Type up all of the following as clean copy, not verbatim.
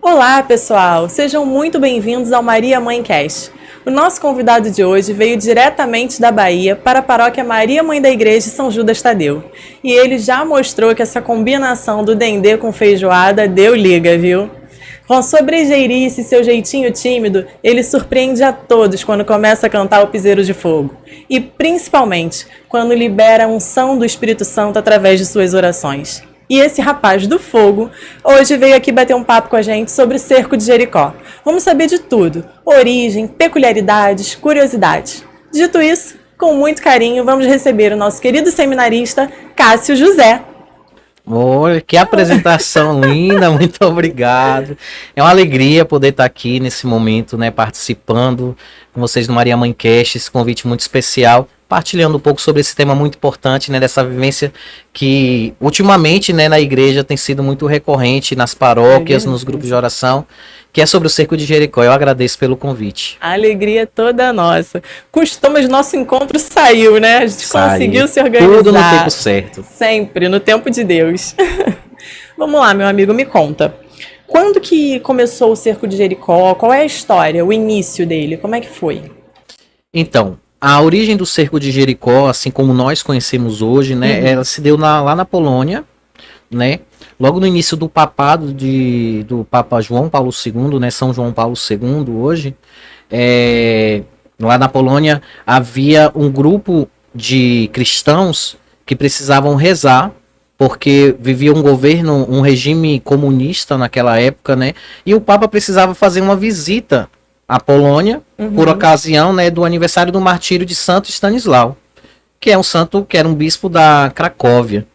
Olá, pessoal! Sejam muito bem-vindos ao Maria Mãe Cast. O nosso convidado de hoje veio diretamente da Bahia para a paróquia Maria Mãe da Igreja de São Judas Tadeu. E ele já mostrou que essa combinação do dendê com feijoada deu liga, viu? Com sua brejeirice e seu jeitinho tímido, ele surpreende a todos quando começa a cantar o Piseiro de Fogo. E principalmente quando libera a unção do Espírito Santo através de suas orações. E esse rapaz do fogo hoje veio aqui bater um papo com a gente sobre o cerco de Jericó. Vamos saber de tudo: origem, peculiaridades, curiosidades. Dito isso, com muito carinho, vamos receber o nosso querido seminarista Cássio José. Olha, que apresentação linda, muito obrigado. É uma alegria poder estar aqui nesse momento, né, participando com vocês do Maria Mãe Cast, esse convite muito especial, partilhando um pouco sobre esse tema muito importante, né, dessa vivência que ultimamente, né, na igreja tem sido muito recorrente, nas paróquias, nos grupos de oração, que é sobre o cerco de Jericó. Eu agradeço pelo convite. A alegria é toda nossa. Mas nosso encontro saiu, né? A gente conseguiu se organizar. Tudo no tempo certo. Sempre, no tempo de Deus. Vamos lá, meu amigo, me conta. Quando que começou o cerco de Jericó? Qual é a história, o início dele? Como é que foi? Então, a origem do cerco de Jericó, assim como nós conhecemos hoje, né, ela se deu lá na Polônia, né? Logo no início do papado do Papa João Paulo II, né, São João Paulo II hoje, lá na Polônia havia um grupo de cristãos que precisavam rezar, porque vivia um governo, um regime comunista naquela época, né, e o Papa precisava fazer uma visita à Polônia, por ocasião, né, do aniversário do martírio de Santo Stanislau, que é um santo, que era um bispo da Cracóvia.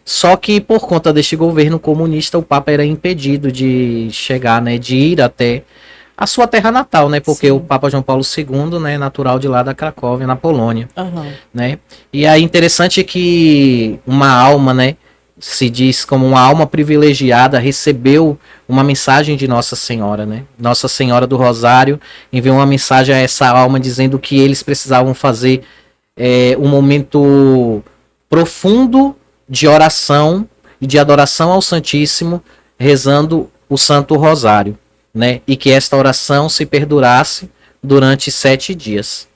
Só que por conta deste governo comunista, o Papa era impedido de chegar, né, de ir até a sua terra natal, né, porque o Papa João Paulo II, né, natural de lá da Cracóvia, na Polônia, né. E aí interessante que uma alma, né, se diz como uma alma privilegiada, recebeu uma mensagem de Nossa Senhora, né? Nossa Senhora do Rosário enviou uma mensagem a essa alma dizendo que eles precisavam fazer um momento profundo de oração e de adoração ao Santíssimo, rezando o Santo Rosário, né? E que esta oração se perdurasse durante 7 dias.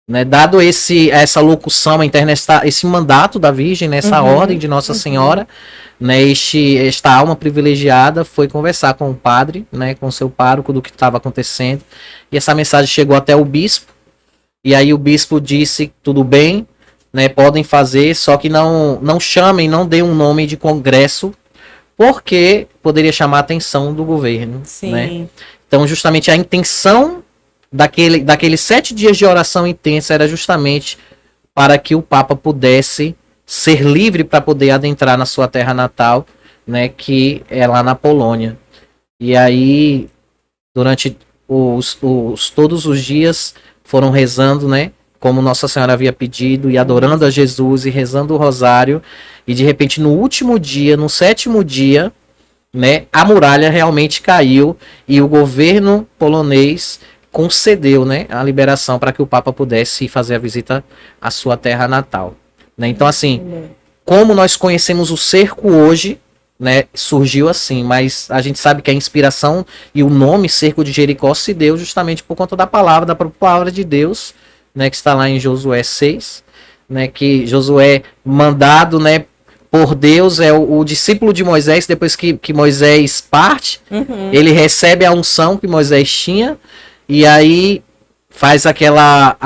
Né, dado essa locução interna, esse mandato da Virgem, né, essa ordem de Nossa Senhora, né, esta alma privilegiada foi conversar com o padre, né, com o seu pároco, do que estava acontecendo, e essa mensagem chegou até o bispo, e aí o bispo disse: tudo bem, né, podem fazer, só que não chamem, não dê um nome de congresso, porque poderia chamar a atenção do governo. Né? Então, justamente a intenção daqueles 7 dias de oração intensa era justamente para que o Papa pudesse ser livre para poder adentrar na sua terra natal, né, que é lá na Polônia. E aí, durante todos os dias, foram rezando, né, como Nossa Senhora havia pedido, e adorando a Jesus e rezando o rosário. E de repente, no último dia, no 7º dia, né, a muralha realmente caiu e o governo polonês concedeu, né, a liberação para que o Papa pudesse fazer a visita à sua terra natal. Né? Então, assim, como nós conhecemos o cerco hoje, né, surgiu assim, mas a gente sabe que a inspiração e o nome Cerco de Jericó se deu justamente por conta da própria palavra de Deus, né, que está lá em Josué 6, né, que Josué, mandado, né, por Deus, é o discípulo de Moisés. Depois que Moisés parte, ele recebe a unção que Moisés tinha, e aí faz aquela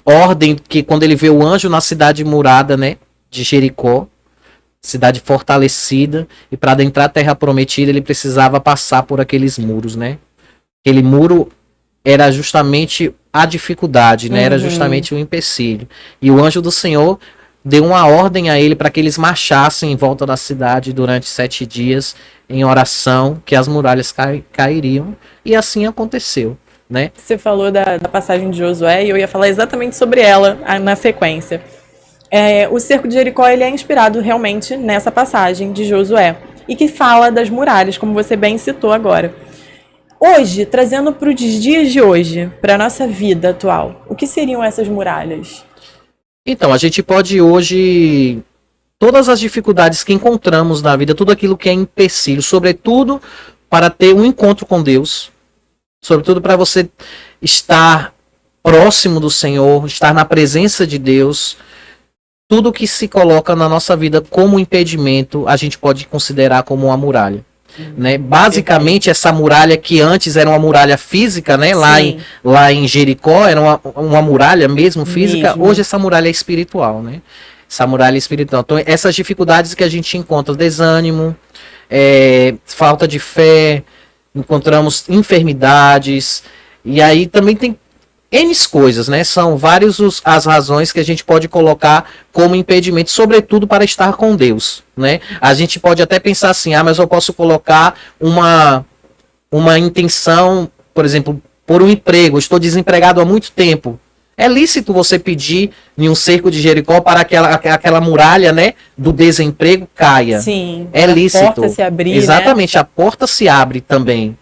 ordem que quando ele vê o anjo na cidade murada, né, de Jericó, cidade fortalecida, e para adentrar a terra prometida ele precisava passar por aqueles muros, né? Aquele muro era justamente a dificuldade, né? Era justamente o empecilho. E o anjo do Senhor deu uma ordem a ele para que eles marchassem em volta da cidade durante 7 dias em oração, que as muralhas cairiam, e assim aconteceu, né? Você falou da passagem de Josué e eu ia falar exatamente sobre ela na sequência. O cerco de Jericó ele é inspirado realmente nessa passagem de Josué e que fala das muralhas, como você bem citou agora. Hoje, trazendo para os dias de hoje, para a nossa vida atual, o que seriam essas muralhas? Então, a gente pode hoje, todas as dificuldades que encontramos na vida, tudo aquilo que é empecilho, sobretudo para ter um encontro com Deus, sobretudo para você estar próximo do Senhor, estar na presença de Deus, tudo que se coloca na nossa vida como impedimento, a gente pode considerar como uma muralha. Né? Basicamente, essa muralha que antes era uma muralha física, né? Lá em Jericó, era uma muralha mesmo física, hoje essa muralha é espiritual, né? Essa muralha espiritual. Então, essas dificuldades que a gente encontra, desânimo, falta de fé, encontramos enfermidades, e aí também tem N coisas, né? São várias as razões que a gente pode colocar como impedimento, sobretudo para estar com Deus, né? A gente pode até pensar assim, mas eu posso colocar uma intenção, por exemplo, por um emprego, estou desempregado há muito tempo. É lícito você pedir em um cerco de Jericó para aquela muralha, né, do desemprego caia. Sim. É lícito. A porta se abrir, exatamente, né? A porta se abre também.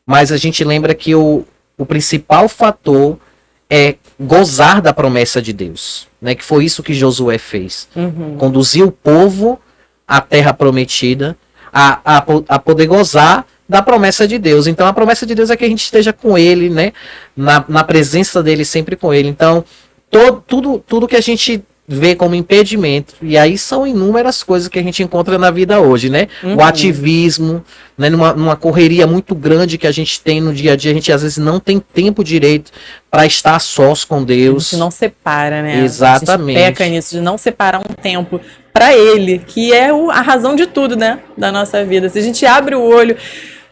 Mas a gente lembra que o principal fator é gozar da promessa de Deus, né? Que foi isso que Josué fez. Conduziu o povo à terra prometida, a poder gozar da promessa de Deus. Então a promessa de Deus é que a gente esteja com Ele, né? Na presença dele, sempre com Ele. Então tudo que a gente vê como impedimento, e aí são inúmeras coisas que a gente encontra na vida hoje, né? O ativismo, né? Numa correria muito grande que a gente tem no dia a dia, a gente às vezes não tem tempo direito para estar sós com Deus. A gente não separa, né? Exatamente. A gente peca nisso, de não separar um tempo para Ele, que é a razão de tudo, né? Da nossa vida. Se a gente abre o olho,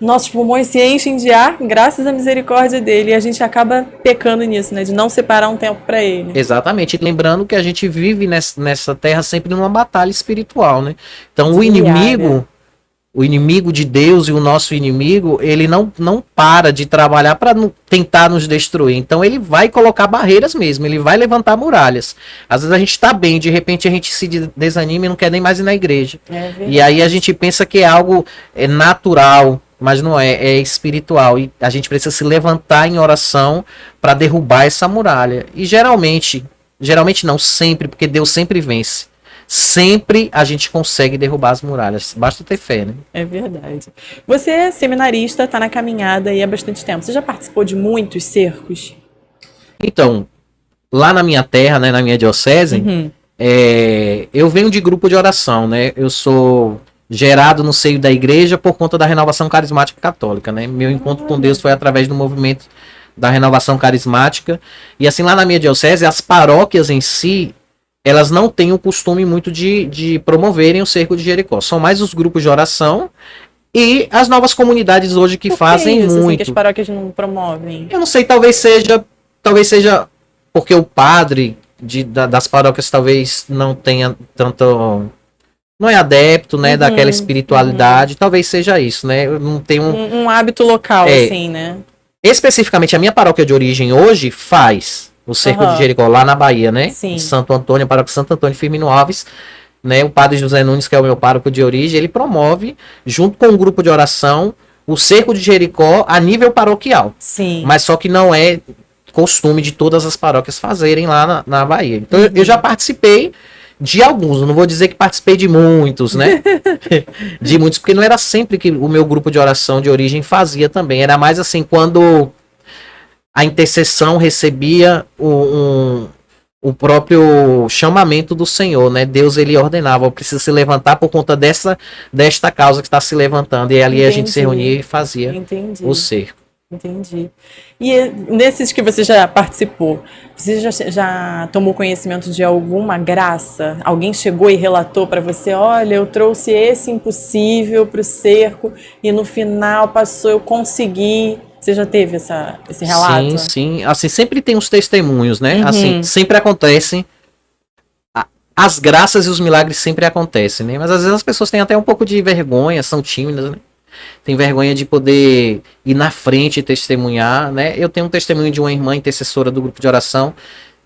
nossos pulmões se enchem de ar, graças à misericórdia dele, e a gente acaba pecando nisso, né? De não separar um tempo para ele. Exatamente. Lembrando que a gente vive nessa terra sempre numa batalha espiritual, né? Então o inimigo de Deus e o nosso inimigo, ele não para de trabalhar para tentar nos destruir. Então ele vai colocar barreiras mesmo, ele vai levantar muralhas. Às vezes a gente está bem, de repente a gente se desanima e não quer nem mais ir na igreja. E aí a gente pensa que é algo natural, mas não é espiritual. E a gente precisa se levantar em oração para derrubar essa muralha. E geralmente não, sempre, porque Deus sempre vence. Sempre a gente consegue derrubar as muralhas. Basta ter fé, né? É verdade. Você é seminarista, está na caminhada aí há bastante tempo. Você já participou de muitos cercos? Então, lá na minha terra, né, na minha diocese, eu venho de grupo de oração, né? Eu sou gerado no seio da igreja por conta da renovação carismática católica, né? Meu encontro com Deus foi através do movimento da renovação carismática. E assim, lá na minha diocese, as paróquias em si, elas não têm o costume muito de promoverem o cerco de Jericó. São mais os grupos de oração e as novas comunidades hoje que fazem isso, muito. Assim, que as paróquias não promovem? Eu não sei, talvez seja porque o padre das paróquias talvez não tenha tanto... Não é adepto, né, daquela espiritualidade. Talvez seja isso, né? Eu não tenho um hábito local, assim, né? Especificamente, a minha paróquia de origem hoje faz o cerco de Jericó lá na Bahia, né? Sim. Em Santo Antônio, a paróquia Santo Antônio Firmino Alves, né? O padre José Nunes, que é o meu pároco de origem, ele promove, junto com um grupo de oração, o cerco de Jericó a nível paroquial. Sim. Mas só que não é costume de todas as paróquias fazerem lá na Bahia. Então eu já participei de alguns, eu não vou dizer que participei de muitos, né? De muitos, porque não era sempre que o meu grupo de oração de origem fazia também. Era mais assim, quando a intercessão recebia o próprio chamamento do Senhor, né? Deus, ele ordenava, precisa se levantar por conta desta causa que está se levantando. E ali a gente se reunia e fazia o cerco. Entendi. E nesses que você já participou, você já tomou conhecimento de alguma graça? Alguém chegou e relatou para você, olha, eu trouxe esse impossível para o cerco e no final passou, eu consegui. Você já teve esse relato? Sim. Assim, sempre tem os testemunhos, né? Assim, sempre acontecem. As graças e os milagres sempre acontecem, né? Mas às vezes as pessoas têm até um pouco de vergonha, são tímidas, né? Tem vergonha de poder ir na frente e testemunhar, né? Eu tenho um testemunho de uma irmã intercessora do grupo de oração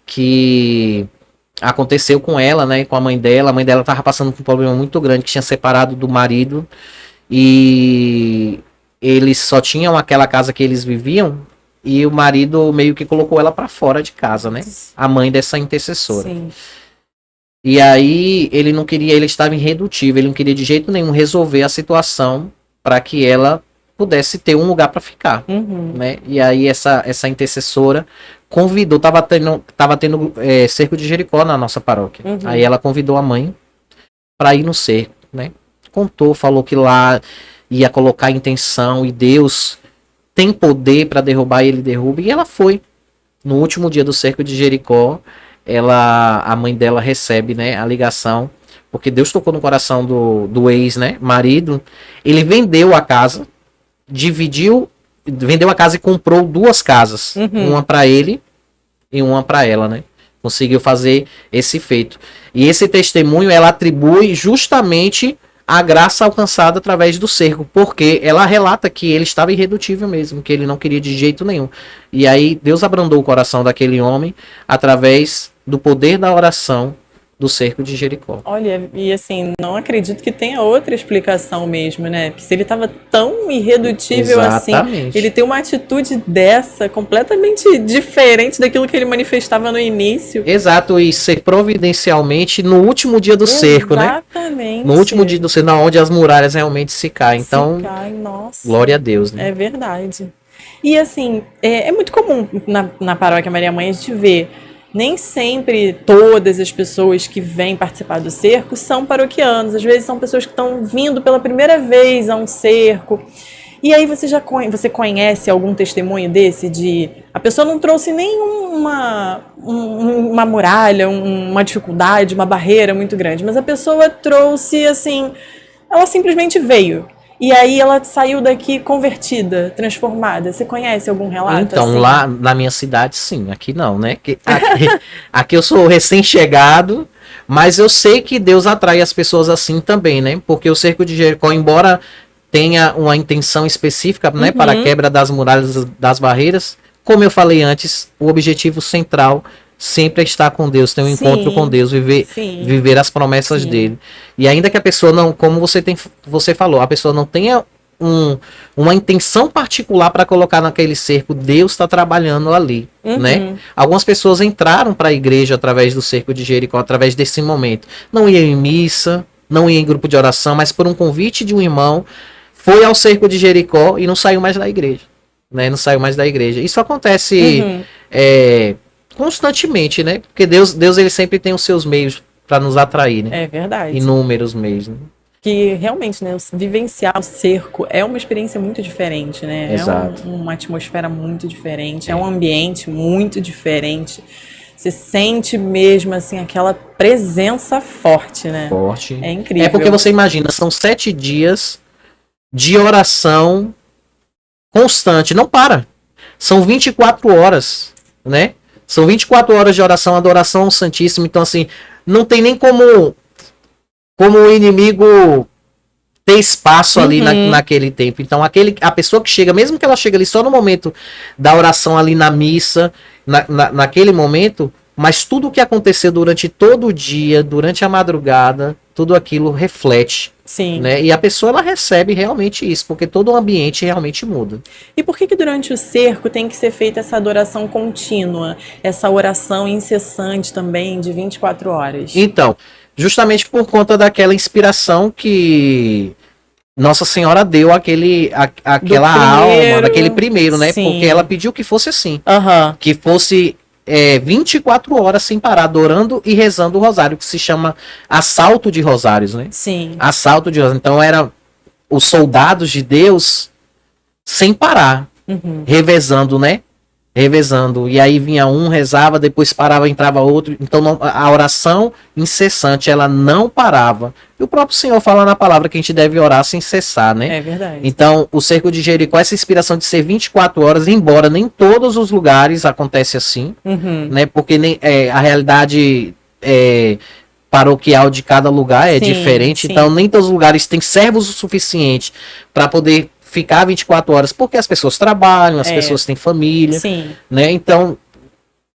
que aconteceu com ela, né? Com a mãe dela. A mãe dela estava passando por um problema muito grande, que tinha separado do marido e eles só tinham aquela casa que eles viviam e o marido meio que colocou ela para fora de casa, né? A mãe dessa intercessora. Sim. E aí ele não queria, ele estava irredutível, ele não queria de jeito nenhum resolver a situação para que ela pudesse ter um lugar para ficar, né? E aí essa intercessora convidou, tava tendo cerco de Jericó na nossa paróquia. Aí ela convidou a mãe para ir no cerco, né? Contou, falou que lá ia colocar intenção e Deus tem poder para derrubar e ele derruba. E ela foi. No último dia do cerco de Jericó, a mãe dela recebe, né, a ligação, porque Deus tocou no coração do ex, né, marido. Ele vendeu a casa, vendeu a casa e comprou 2 casas, uma para ele e uma para ela, né? Conseguiu fazer esse feito. E esse testemunho ela atribui justamente a graça alcançada através do cerco, porque ela relata que ele estava irredutível mesmo, que ele não queria de jeito nenhum. E aí Deus abrandou o coração daquele homem através do poder da oração do cerco de Jericó. Olha, e assim, não acredito que tenha outra explicação mesmo, né? Porque se ele estava tão irredutível assim, ele tem uma atitude dessa, completamente diferente daquilo que ele manifestava no início. Exato, e ser providencialmente no último dia do cerco, né? Exatamente. No último dia do cerco, onde as muralhas realmente se caem. Então, nossa. Glória a Deus, né? É verdade. E assim, é muito comum na Paróquia Maria Mãe a gente ver. Nem sempre todas as pessoas que vêm participar do cerco são paroquianos. Às vezes são pessoas que estão vindo pela primeira vez a um cerco. E aí você conhece algum testemunho desse de a pessoa não trouxe nenhuma uma muralha, uma dificuldade, uma barreira muito grande, mas a pessoa trouxe assim, ela simplesmente veio. E aí ela saiu daqui convertida, transformada. Você conhece algum relato? Então, assim? lá na minha cidade, sim. Aqui não, né? Aqui eu sou recém-chegado, mas eu sei que Deus atrai as pessoas assim também, né? Porque o cerco de Jericó, embora tenha uma intenção específica, né, para a quebra das muralhas, das barreiras, como eu falei antes, o objetivo central sempre é estar com Deus, ter um encontro com Deus, viver as promessas dele. E ainda que a pessoa não, como você falou, a pessoa não tenha uma intenção particular para colocar naquele cerco, Deus está trabalhando ali, né? Algumas pessoas entraram para a igreja através do cerco de Jericó, através desse momento. Não ia em missa, não ia em grupo de oração, mas por um convite de um irmão, foi ao cerco de Jericó e não saiu mais da igreja, né? Não saiu mais da igreja. Isso acontece constantemente, né? Porque Deus ele sempre tem os seus meios para nos atrair, né? É verdade. Inúmeros meios, né? Que realmente, né, vivenciar o cerco é uma experiência muito diferente, né? Exato. É uma atmosfera muito diferente, é um ambiente muito diferente. Você sente mesmo, assim, aquela presença forte, né? Forte. É incrível. É porque você imagina, são 7 dias de oração constante, não para. São 24 horas, né? São 24 horas de oração, adoração ao Santíssimo. Então, assim, não tem nem como o inimigo ter espaço ali naquele tempo. Então, a pessoa que chega, mesmo que ela chegue ali só no momento da oração ali na missa, naquele momento, mas tudo o que aconteceu durante todo o dia, durante a madrugada, tudo aquilo reflete. Sim. Né? E a pessoa ela recebe realmente isso, porque todo o ambiente realmente muda. E por que durante o cerco tem que ser feita essa adoração contínua, essa oração incessante também de 24 horas? Então, justamente por conta daquela inspiração que Nossa Senhora deu aquela alma, daquele primeiro, né? Sim. Porque ela pediu que fosse assim. Que fosse 24 horas sem parar, adorando e rezando o rosário, que se chama assalto de rosários, né? Sim. Assalto de rosários. Então, eram os soldados de Deus sem parar, revezando, né? Revezando. E aí vinha um, rezava, depois parava, entrava outro. Então a oração incessante, ela não parava. E o próprio Senhor fala na palavra que a gente deve orar sem cessar, né? É verdade. Então, o cerco de Jericó, essa inspiração de ser 24 horas, embora nem todos os lugares acontece assim, né? Porque a realidade paroquial de cada lugar é diferente. Então, nem todos os lugares têm servos o suficiente para poder ficar 24 horas, porque as pessoas trabalham, as pessoas têm família, né? Então,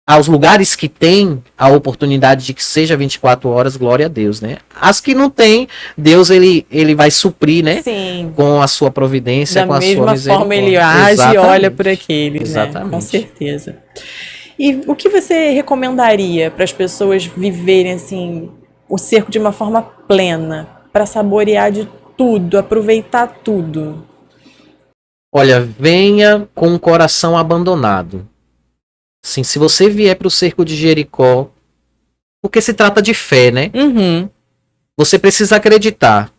aos lugares que tem a oportunidade de que seja 24 horas, glória a Deus, né? As que não tem, Deus ele vai suprir, né? Sim. Com a sua providência, com a sua misericórdia. Da mesma forma ele age e olha por aqueles, exatamente, né? Com certeza. E o que você recomendaria para as pessoas viverem assim o cerco de uma forma plena, para saborear de tudo, aproveitar tudo? Olha, venha com o coração abandonado. Sim, se você vier para o cerco de Jericó, porque se trata de fé, né? Uhum. Você precisa acreditar.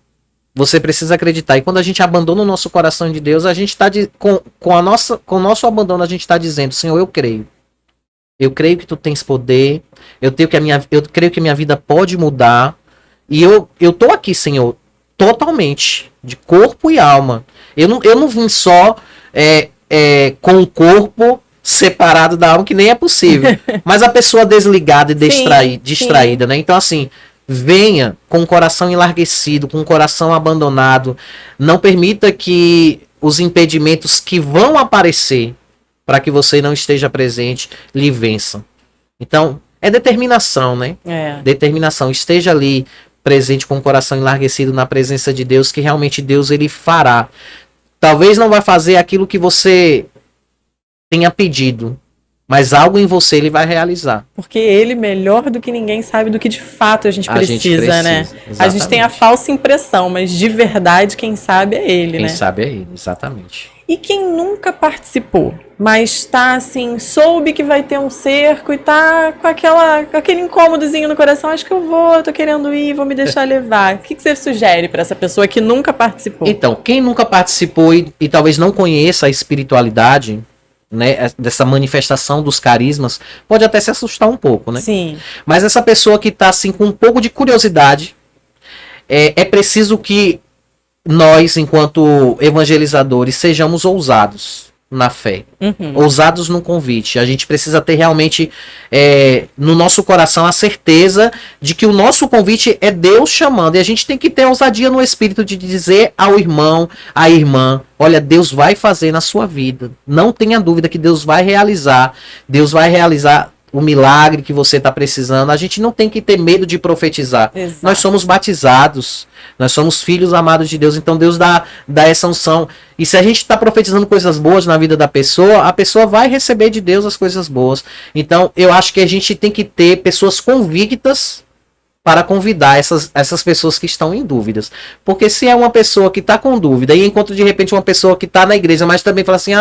Você precisa acreditar. E quando a gente abandona o nosso coração de Deus, a gente está com o nosso abandono, a gente está dizendo: Senhor, eu creio. Eu creio que tu tens poder. Eu creio que a minha vida pode mudar. E eu tô aqui, Senhor, totalmente, de corpo e alma. Eu não vim só com o corpo separado da alma, que nem é possível. Mas a pessoa desligada e distraída, né? Então, assim, venha com o coração enlarguecido, com o coração abandonado. Não permita que os impedimentos que vão aparecer para que você não esteja presente lhe vençam. Então, é determinação, né? Determinação. Esteja ali presente com o coração enlarguecido na presença de Deus, que realmente Deus ele fará. Talvez não vai fazer aquilo que você tenha pedido, mas algo em você ele vai realizar. Porque ele, melhor do que ninguém, sabe do que de fato a gente precisa, né? Exatamente. A gente tem a falsa impressão, mas de verdade quem sabe é ele, né? Quem sabe é ele, exatamente. E quem nunca participou, mas tá assim, soube que vai ter um cerco e tá com aquele incômodozinho no coração, acho que eu vou, tô querendo ir, vou me deixar levar. O que você sugere para essa pessoa que nunca participou? Então, quem nunca participou e talvez não conheça a espiritualidade, né, dessa manifestação dos carismas, pode até se assustar um pouco, né? Sim. Mas essa pessoa que tá assim com um pouco de curiosidade, é preciso que nós, enquanto evangelizadores, sejamos ousados na fé, ousados no convite. A gente precisa ter realmente no nosso coração a certeza de que o nosso convite é Deus chamando, e a gente tem que ter ousadia no espírito de dizer ao irmão, à irmã: olha, Deus vai fazer na sua vida, não tenha dúvida que Deus vai realizar o milagre que você está precisando. A gente não tem que ter medo de profetizar. Exato. Nós somos batizados, nós somos filhos amados de Deus, então Deus dá essa unção. E se a gente está profetizando coisas boas na vida da pessoa, a pessoa vai receber de Deus as coisas boas. Então eu acho que a gente tem que ter pessoas convictas para convidar essas pessoas que estão em dúvidas. Porque se é uma pessoa que está com dúvida e encontra de repente uma pessoa que está na igreja, mas também fala assim: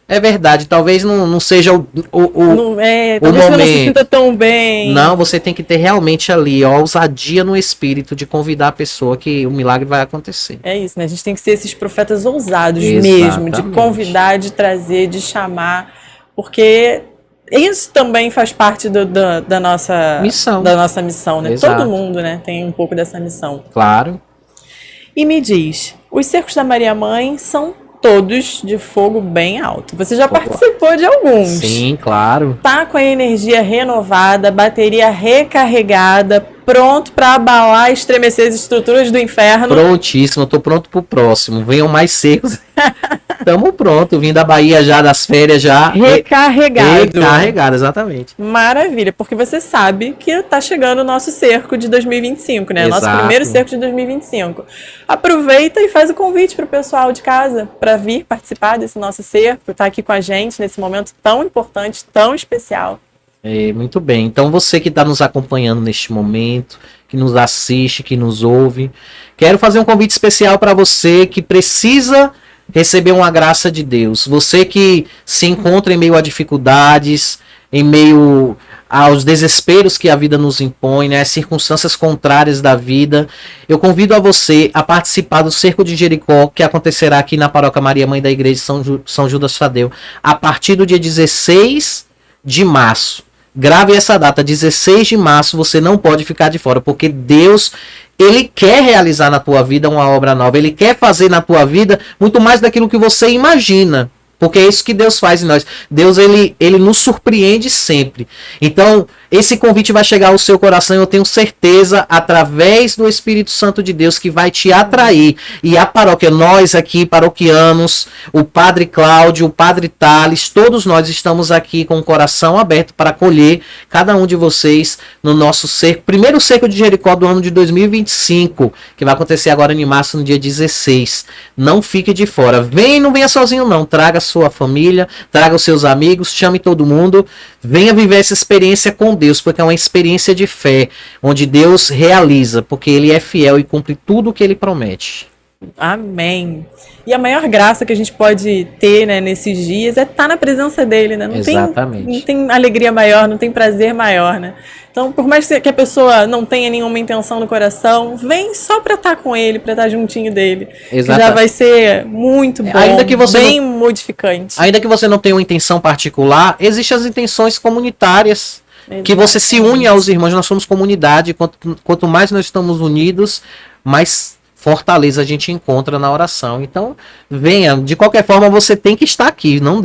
é verdade, talvez não seja o talvez momento. Você não se sinta tão bem. Não, você tem que ter realmente ali ousadia no espírito de convidar a pessoa, que o milagre vai acontecer. É isso, né? A gente tem que ser esses profetas ousados mesmo, de convidar, de trazer, de chamar, porque isso também faz parte da nossa missão, né? Exato. Todo mundo, né, tem um pouco dessa missão. Claro. E me diz, os cercos da Maria Mãe são todos de fogo bem alto. Você já participou de alguns. Sim, claro. Tá com a energia renovada, bateria recarregada, pronto para abalar e estremecer as estruturas do inferno. Prontíssimo, tô pronto pro próximo. Venham mais secos. Tamo pronto, vim da Bahia já, das férias já. Recarregado, exatamente. Maravilha, porque você sabe que tá chegando o nosso cerco de 2025, né? Exato. Nosso primeiro cerco de 2025. Aproveita e faz o convite pro pessoal de casa para vir participar desse nosso cerco, tá aqui com a gente nesse momento tão importante, tão especial. Muito bem, então você que está nos acompanhando neste momento, que nos assiste, que nos ouve, quero fazer um convite especial para você que precisa receber uma graça de Deus. Você que se encontra em meio a dificuldades, em meio aos desesperos que a vida nos impõe, né, as circunstâncias contrárias da vida, eu convido a você a participar do Cerco de Jericó, que acontecerá aqui na Paróquia Maria Mãe da Igreja de São Judas Tadeu, a partir do dia 16 de março. Grave essa data, 16 de março, você não pode ficar de fora, porque Deus, Ele quer realizar na tua vida uma obra nova, Ele quer fazer na tua vida muito mais daquilo que você imagina, porque é isso que Deus faz em nós. Deus, ele nos surpreende sempre. Então, esse convite vai chegar ao seu coração, eu tenho certeza, através do Espírito Santo de Deus, que vai te atrair. E a paróquia, nós aqui, paroquianos, o Padre Cláudio, o Padre Thales, todos nós estamos aqui com o coração aberto para acolher cada um de vocês no nosso cerco, primeiro cerco de Jericó do ano de 2025, que vai acontecer agora em março, no dia 16. Não fique de fora. Não venha sozinho não, traga sua família, traga os seus amigos, chame todo mundo, venha viver essa experiência com Deus, porque é uma experiência de fé, onde Deus realiza, porque Ele é fiel e cumpre tudo o que Ele promete. Amém. E a maior graça que a gente pode ter, né, nesses dias é estar na presença dele, né? Exatamente. Não tem alegria maior, não tem prazer maior, né? Então, por mais que a pessoa não tenha nenhuma intenção no coração, vem só para estar com ele, para estar juntinho dele. Que já vai ser muito bom, ainda que você bem modificante. Ainda que você não tenha uma intenção particular, existem as intenções comunitárias. Exatamente. Que você se une aos irmãos, nós somos comunidade, quanto mais nós estamos unidos, mais fortaleza a gente encontra na oração. Então, venha, de qualquer forma você tem que estar aqui, não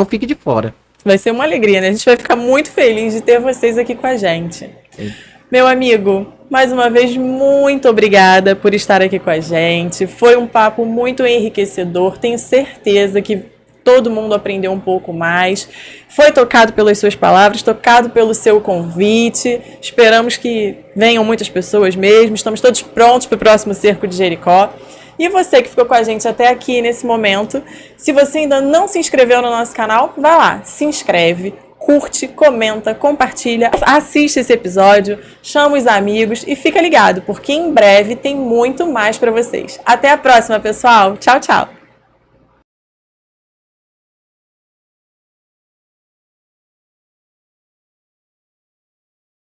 fique de fora. Vai ser uma alegria, né? A gente vai ficar muito feliz de ter vocês aqui com a gente. Sim. Meu amigo, mais uma vez, muito obrigada por estar aqui com a gente. Foi um papo muito enriquecedor, tenho certeza que todo mundo aprendeu um pouco mais. Foi tocado pelas suas palavras, tocado pelo seu convite. Esperamos que venham muitas pessoas mesmo. Estamos todos prontos para o próximo Cerco de Jericó. E você que ficou com a gente até aqui nesse momento, se você ainda não se inscreveu no nosso canal, vai lá, se inscreve, curte, comenta, compartilha, assiste esse episódio, chama os amigos e fica ligado, porque em breve tem muito mais para vocês. Até a próxima, pessoal. Tchau, tchau.